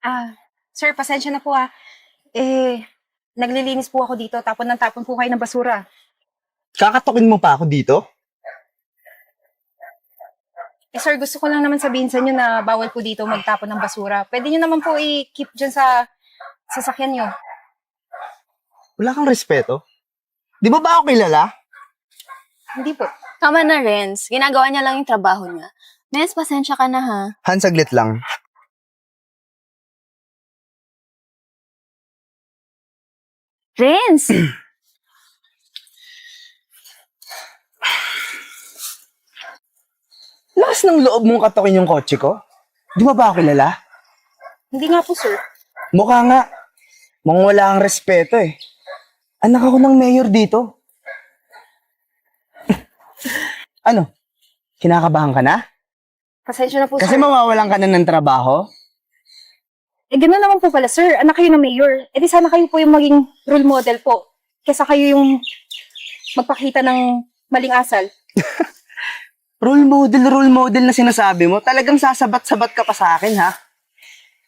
Ah, sir, pasensya na po ah. Eh, naglilinis po ako dito, tapon ng tapon po kayo ng basura. Kakatokin mo pa ako dito? Eh sir, gusto ko lang naman sabihin sa inyo na bawal po dito magtapon ng basura. Pwede nyo naman po i-keep dyan sa sasakyan nyo. Wala kang respeto? Di ba ako kilala? Hindi po. Tama na, Renz. Ginagawa niya lang yung trabaho niya. Nes, pasensya ka na ha. Han, saglit lang. Renz! Lakas ng loob mong katokin yung kotse ko? Di ba ako kilala? Hindi nga po, sir. Mukha nga. Mukhang wala kang respeto eh. Anak ako ng mayor dito. Ano? Kinakabahan ka na? Pasensya na po, Kasi sir. mawawalan ka na ng trabaho? Eh, gano'n naman po pala, sir. Anak kayo ng mayor. Eh, di sana kayo po yung maging role model po. Kesa kayo yung magpakita ng maling asal. Role model na sinasabi mo, talagang sasabat-sabat ka pa sa akin, ha?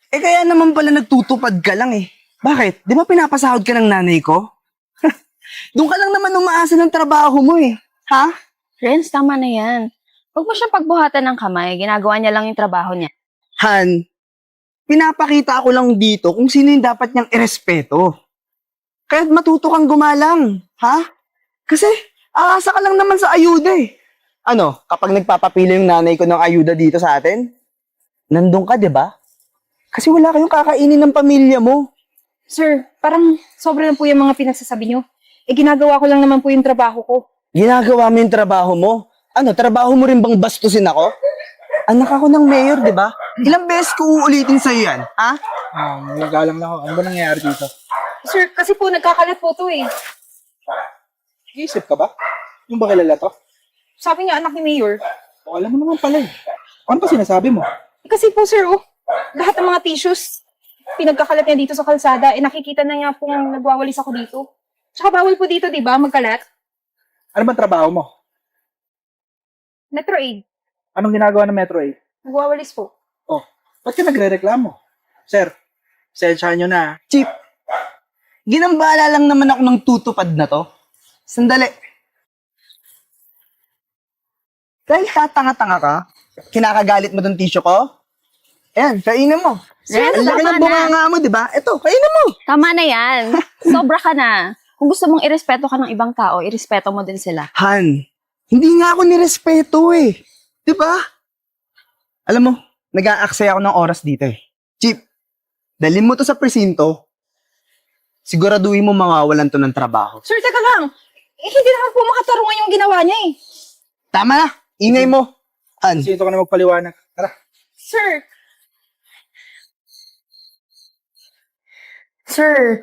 Eh kaya naman pala nagtutupad ka lang eh. Bakit? Di ba pinapasahod ka ng nanay ko? Doon ka lang naman umaasa ng trabaho mo eh. Ha? Renz, tama na yan. Huwag mo siyang pagbuhatan ng kamay. Ginagawa niya lang yung trabaho niya. Han, pinapakita ko lang dito kung sino yung dapat niyang irespeto. Kaya't matuto kang gumalang, ha? Kasi aasa ka lang naman sa ayuda eh. Ano, kapag nagpapapili yung nanay ko ng ayuda dito sa atin, nandun ka, di ba? Kasi wala kayong kakainin ng pamilya mo. Sir, parang sobra na po yung mga pinagsasabi nyo. Eh, ginagawa ko lang naman po yung trabaho ko. Ginagawa mo yung trabaho mo. Ano, trabaho mo rin bang bastusin ako? Anak ako ng mayor, di ba? Ilang beses ko uulitin sa'yo yan, ha? Nagalang lang ako. Ano ba nangyayari dito? Sir, kasi po nagkakalat po to eh. Iisip ka ba? Yung ba kilala to? Sabi niya anak ni Mayor. O, alam mo naman pala eh. Ano ba sinasabi mo? Eh, kasi po sir, oh, lahat ng mga tissues, pinagkakalat niya dito sa kalsada, eh nakikita na niya pong nagwawalis ako dito. Tsaka bawal po dito, di ba, magkalat? Ano ba trabaho mo? Metro Aid, Anong ginagawa ng Metro 8? nagwawalis po. Oh, ba't ka nagre-reklamo? Sir, sensyahan nyo na. Chip, ginambala lang naman ako ng tutupad na to. Sandali. Dahil tatanga-tanga ka, kinakagalit mo tong tissue ko? Ayan, kainin mo. Renz, Ang laki tama ng na. bunganga mo, di ba? Ito, kainin mo. Tama na yan. Sobra ka na. Kung gusto mong irespeto ka ng ibang tao, irespeto mo din sila. Han, hindi nga ako nirespeto eh. Di ba? Alam mo, nag-aaksaya ako ng oras dito eh. Chip, dalhin mo to sa presinto. Siguraduhin mo mawawalan to ng trabaho. Sir, teka lang. Eh, hindi naman po makatarungan yung ginawa niya eh. Tama na, ingay mo. Han, Sino ka na magpaliwanag? Tara. Sir. Sir,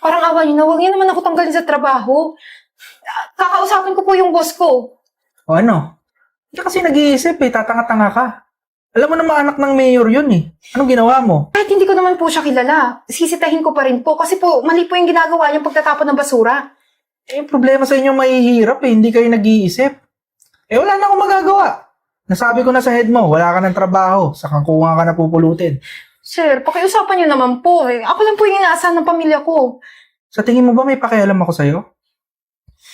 parang awa niyo na, huwag niyo naman ako tanggalin sa trabaho. Kakausapin ko po yung boss ko. O ano? Hindi kasi nag-iisip eh. Tatanga-tanga ka. Alam mo naman anak ng mayor yun eh. Anong ginawa mo? Kahit hindi ko naman po siya kilala, sisitahin ko pa rin po kasi po mali po yung ginagawa niyang pagtatapon ng basura. Eh, yung problema sa inyo mahihirap eh. Hindi kayo nag-iisip. Eh, wala na akong magagawa. Nasabi ko na sa head mo, wala ka ng trabaho. Sa kangkungan ka na pupulutin. Sir, pakiusapan niyo naman po eh. Ako lang po yung inaasahan ng pamilya ko. Sa tingin mo ba may pakialam ako sa'yo?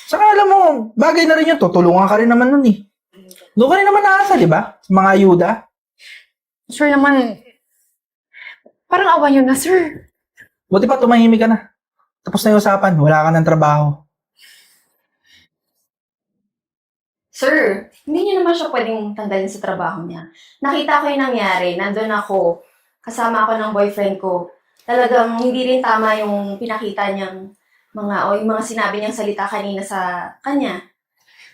Saka alam mo, bagay na rin yun. Tutulungan ka rin naman nun eh. Doon ka rin naman naasa, di ba? Sa mga ayuda. Sir naman, parang awa niyo na, sir. Buti pa tumahimik ka na. Tapos na yung usapan, wala ka ng trabaho. Sir, hindi niyo naman siya pwedeng tanggalin sa trabaho niya. Nakita ko yung nangyari. Nandun ako. Kasama ako ng boyfriend ko. Talagang hindi rin tama yung pinakita niyang yung mga sinabi niyang salita kanina sa kanya.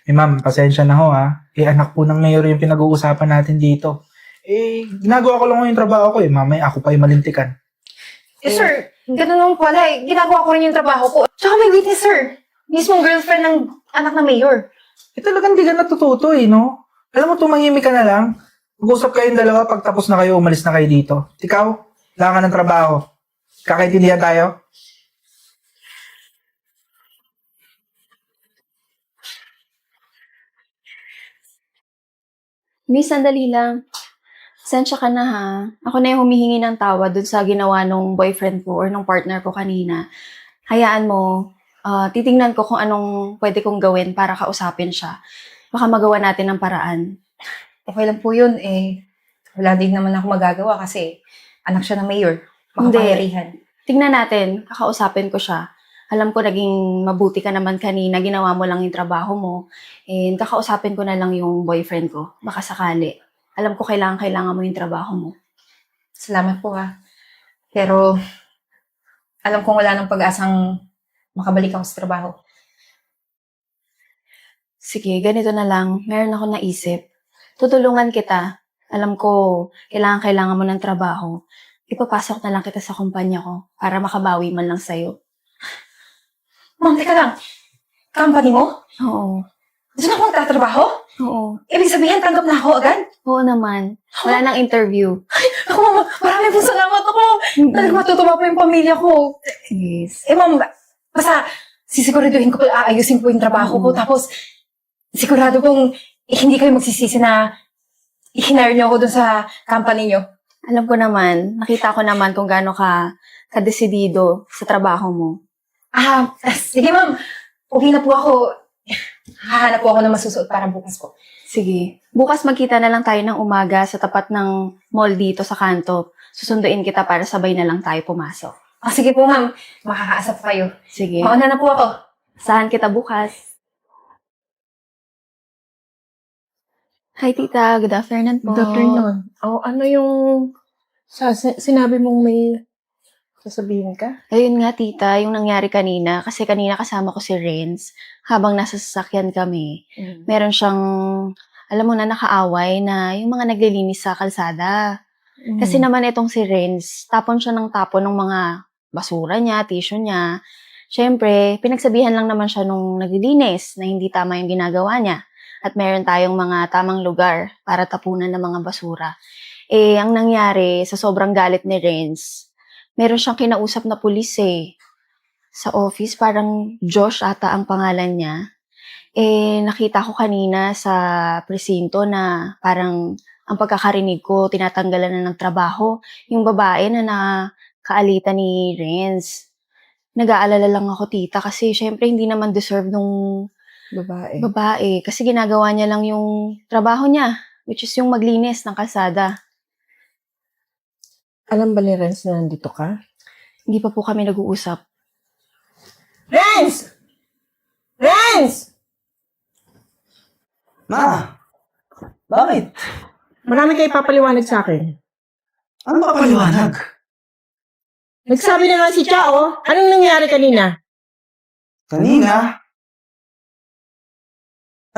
Eh ma'am, pasensya na ho ha. Eh anak po ng mayor yung pinag-uusapan natin dito. Eh, ginagawa ko lang yung trabaho ko eh. Mamaya ako pa yung malintikan. Eh, sir, ganun naman pala eh. Ginagawa ko rin yung trabaho ko. Tsaka may witness, sir. Mismong girlfriend ng anak ng mayor. Eh talagang di ka natututo eh, no? Alam mo, tumahimik ka na lang. Mag-usap kayong dalawa pag tapos na kayo, umalis na kayo dito. Ikaw, wala ka ng trabaho. Kakaintindihan tayo? Miss, sandali lang. Sensya ka na ha. Ako na yung humihingi ng tawad dun sa ginawa nung boyfriend ko or nung partner ko kanina. Hayaan mo, titingnan ko kung anong pwede kong gawin para kausapin siya. Baka magawa natin ng paraan. Okay lang po yun, eh. Wala din naman ako magagawa kasi anak siya ng mayor. Makapangyarihan. Tingnan natin, kakausapin ko siya. Alam ko naging mabuti ka naman kanina, ginawa mo lang yung trabaho mo. And kakausapin ko na lang yung boyfriend ko. Baka sakali. Alam ko kailangan mo yung trabaho mo. Salamat po ha. Pero, alam kong wala nang pag-asang makabalik ako sa trabaho. Sige, ganito na lang. Meron ako naisip. Tutulungan kita. Alam ko, kailangan mo ng trabaho. Ipapasok na lang kita sa kumpanya ko para makabawi man lang sa'yo. Ma'am, teka lang. Company mo? Oo. Doon ako magtatrabaho? Oo. Ibig sabihin, tanggap na ako agad? Oo naman. Wala nang interview. Ako, ma'am, marami po salamat ako. Talagang matutuwa po yung pamilya ko. Yes. Eh, ma'am, basta sisiguraduhin ko po, aayusin ko yung trabaho ko. Tapos, sigurado kong hindi kayo magsisisi na i-hire niyo ako dun sa company niyo. Alam ko naman, nakita ko naman kung gaano ka kadesidido sa trabaho mo. Sige, ma'am. Okay na po ako. Hahanap po ako ng masusuot para bukas po. Sige. Bukas magkita na lang tayo ng umaga sa tapat ng mall dito sa kanto. Susunduin kita para sabay na lang tayo pumasok. Sige po, ma'am. Makakaasap kayo. Sige. Mauna na po ako. Saan kita bukas? Hi, tita. Good afternoon po. Good afternoon. Ano yung sinabi mong may sasabihin ka? Ayun nga, tita, yung nangyari kanina. Kasi kanina kasama ko si Renz. Habang nasa sasakyan kami, meron siyang, alam mo na, nakaaway na yung mga naglilinis sa kalsada. Kasi naman itong si Renz, tapon siya ng tapon ng mga basura niya, tissue niya. Siyempre, pinagsabihan lang naman siya nung naglilinis na hindi tama yung ginagawa niya. At meron tayong mga tamang lugar para tapunan ng mga basura. Eh, ang nangyari, sa sobrang galit ni Renz, meron siyang kinausap na pulis eh. Sa office, parang Josh ata ang pangalan niya. Eh, nakita ko kanina sa presinto na parang ang pagkakarinig ko, tinatanggalan na ng trabaho yung babae na nakaalitan ni Renz. Nag-aalala lang ako, tita, kasi syempre hindi naman deserve nung babae. Kasi ginagawa niya lang yung trabaho niya, which is yung maglinis ng kalsada. Alam ba ni Renz na nandito ka? Hindi pa po kami nag-uusap. Renz! Renz! Ma, bakit? Marami kayo papaliwanag sa akin. Ano ba paliwanag? Nagsabi na nga si Chao, anong nangyari kanina? Kanina?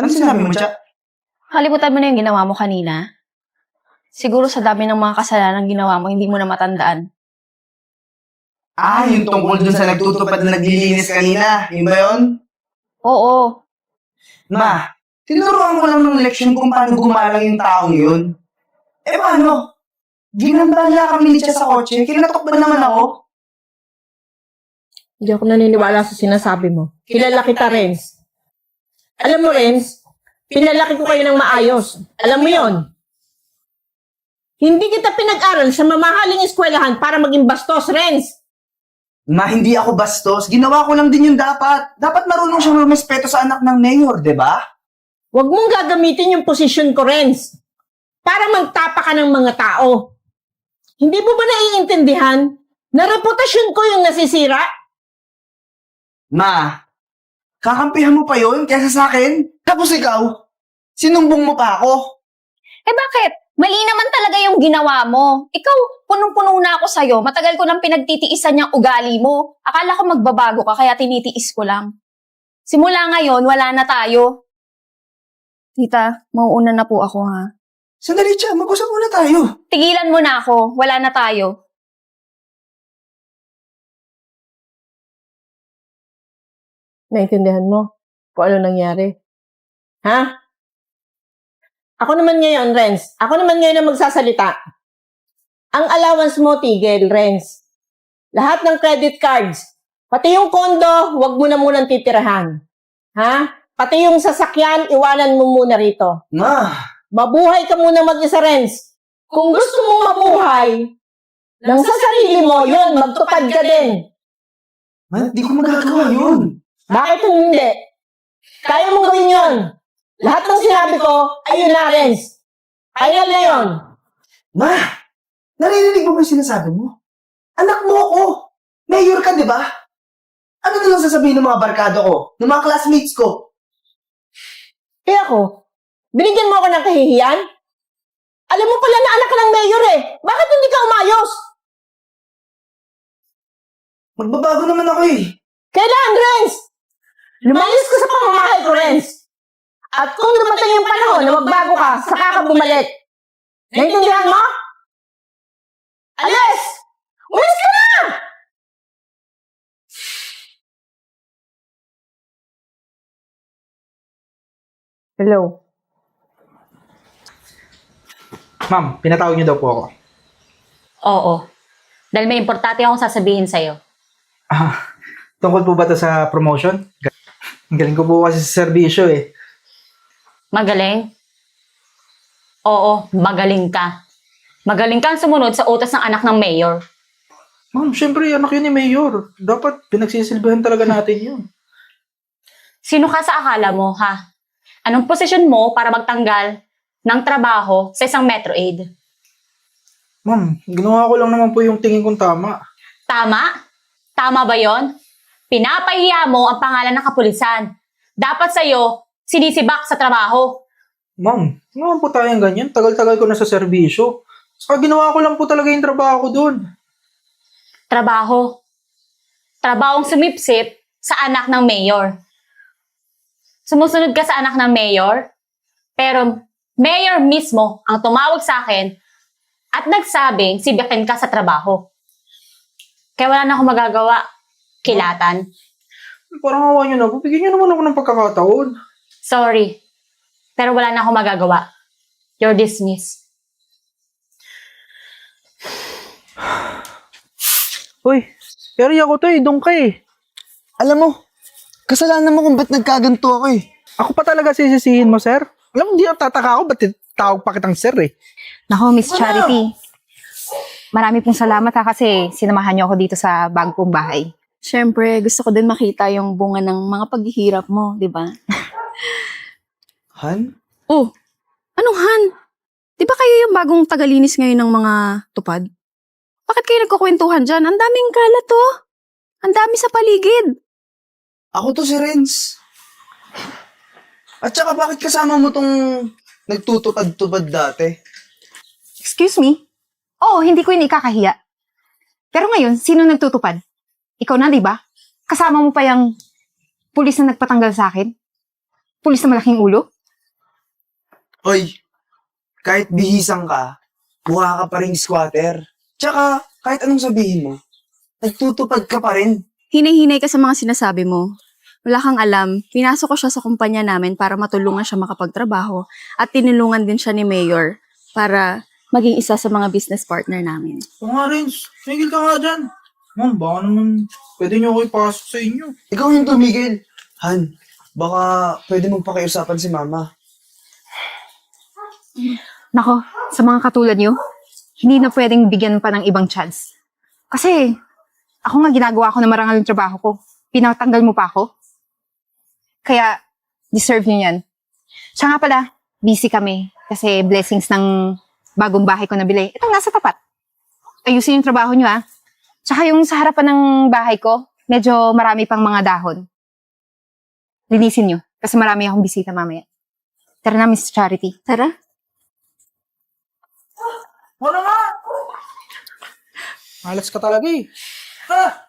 Anong sinabi mo, Cha? Kalimutan mo na yung ginawa mo kanina. Siguro sa dami ng mga kasalanan ginawa mo, hindi mo na matandaan. Yung tungkol dun sa nagtutupad na naglilinis kanina. Yun ba yun? Oo. Ma, tinuruan ko lang ng leksyon kung paano gumalang yung taong yun. Eh paano? Ginambala kami ni Cha sa kotse. Kinatok ba naman ako? Hindi ako naniniwala sa sinasabi mo. Kilala kita, Renz. Alam mo, Renz, pinalaki ko kayo ng maayos. Alam mo yon. Hindi kita pinag-aral sa mamahaling eskwelahan para maging bastos, Renz. Ma, hindi ako bastos. Ginawa ko lang din yung dapat. Dapat marunong siyang rumespeto sa anak ng mayor, di ba? Huwag mong gagamitin yung posisyon ko, Renz, para magtapa ka ng mga tao. Hindi mo ba naiintindihan na reputasyon ko yung nasisira? Ma, kakampihan mo pa yun kaysa sa akin? Tapos ikaw, sinumbong mo pa ako. Eh bakit? Mali naman talaga yung ginawa mo. Ikaw, punong-puno na ako sa'yo. Matagal ko nang pinagtitiisan yung ugali mo. Akala ko magbabago ka, kaya tinitiis ko lang. Simula ngayon, wala na tayo. Tita, mauuna na po ako ha. Sandali, Cha, mag-usap muna tayo. Tigilan mo na ako, wala na tayo. Naintindihan mo kung ano nangyari? Ha? Ako naman ngayon, Renz. Ako naman ngayon ang magsasalita. Ang allowance mo, tigil, Renz. Lahat ng credit cards, pati yung kondo, wag mo na munang titirahan. Ha? Pati yung sasakyan, iwanan mo muna rito. Ma, Mabuhay ka muna mag-isa, Renz. Kung gusto mong mabuhay, nang sa sarili mo, yun, magtupad ka din. Man, di ko magagawa yun. Bakit hindi? Kaya mong gawin yun. Lahat ng sinabi ko, ayun na, Renz. Final na yun. Ma, naririnig mo ba yung sinasabi mo? Anak mo ako. Mayor ka, di ba? Ano na lang sasabihin ng mga barkada ko, ng mga classmates ko? Kaya ako, binigyan mo ako ng kahihiyan? Alam mo pala na anak ka ng mayor eh. Bakit hindi ka umayos? Magbabago naman ako eh. Kailan, Renz? Lumayos ka sa pamamahay ko, Renz. At kung dumating yung panahon na magbago ka, saka ka bumalik. Naintindihan mo? Alis! Umalis ka na! Hello. Ma'am, pinatawag niyo daw po ako. Oo. Dahil may importante akong sasabihin sa'yo. Tungkol po ba to sa promotion? Ang galing ko po kasi sa serbisyo eh. Magaling? Oo, magaling ka. Magaling kang sumunod sa utos ng anak ng mayor. Ma'am, syempre anak yun ni Mayor. Dapat pinagsisilbihan talaga natin yun. Sino ka sa akala mo, ha? Anong posisyon mo para magtanggal ng trabaho sa isang Metro Aid? Ma'am, ginawa ko lang naman po yung tingin kong tama. Tama? Tama ba yon? Pinapahiya mo ang pangalan ng kapulisan. Dapat sa'yo, sinisibak sa trabaho. Ma'am, naman po tayong ganyan. Tagal-tagal ko na sa serbisyo. Saka ginawa ko lang po talaga yung trabaho ko doon. Trabaho. Trabahong sumipsip sa anak ng mayor. Sumusunod ka sa anak ng mayor, pero mayor mismo ang tumawag sa akin at nagsabing sibikin ka sa trabaho. Kaya wala na akong magagawa. Kilatan. Parang awa nyo na po. Bigyan nyo naman ako ng pagkakataon. Sorry. Pero wala na akong magagawa. You're dismissed. Uy, pero ako to eh. Doon ka eh. Alam mo, kasalanan mo kung ba't nagkaganto ako eh. Ako pa talaga sisisihin mo, sir. Alam mo, di ako tataka ako. Ba't tawag pa kitang sir eh? Nako, Miss Charity. Marami pong salamat ha kasi sinamahan niyo ako dito sa bago kong bahay. Siyempre, gusto ko din makita yung bunga ng mga paghihirap mo, di ba? Han? Oh, anong Han? Di ba kayo yung bagong tagalinis ngayon ng mga tupad? Bakit kayo nagkukwentuhan dyan? Ang daming kalat to. Ang dami sa paligid. Ako to si Renz. At saka bakit kasama mo tong nagtutupad-tupad dati? Excuse me? Oo, hindi ko yun ikakahiya. Pero ngayon, sino nagtutupad? Ikaw na, di ba? Kasama mo pa yung pulis na nagpatanggal sa akin? Pulis na malaking ulo? Hoy, kahit bihisang ka, mukha ka pa rin squatter. Tsaka, kahit anong sabihin mo, nagtutupad ka pa rin. Hinay-hinay ka sa mga sinasabi mo. Wala kang alam, pinasok ko siya sa kumpanya namin para matulungan siya makapagtrabaho at tinulungan din siya ni Mayor para maging isa sa mga business partner namin. O nga, Renz. Tingil ka nga dyan. Ma'am, baka naman pwede nyo ako ipasok sa inyo. Ikaw yung tumigil. Han, baka pwede mong pakiusapan si Mama. Nako, sa mga katulad niyo, hindi na pwedeng bigyan pa ng ibang chance. Kasi, ako nga ginagawa ko na marangal yung trabaho ko. Pinatanggal mo pa ako. Kaya, deserve niyo yan. Siya nga pala, busy kami. Kasi blessings ng bagong bahay ko nabili. Itong nasa tapat. Ayusin yung trabaho niyo, ha? Tsaka yung sa harapan ng bahay ko, medyo marami pang mga dahon. Linisin niyo. Kasi marami akong bisita mamaya. Tara na, Miss Charity. Tara. Ano nga? Malas ka talaga eh. Ah!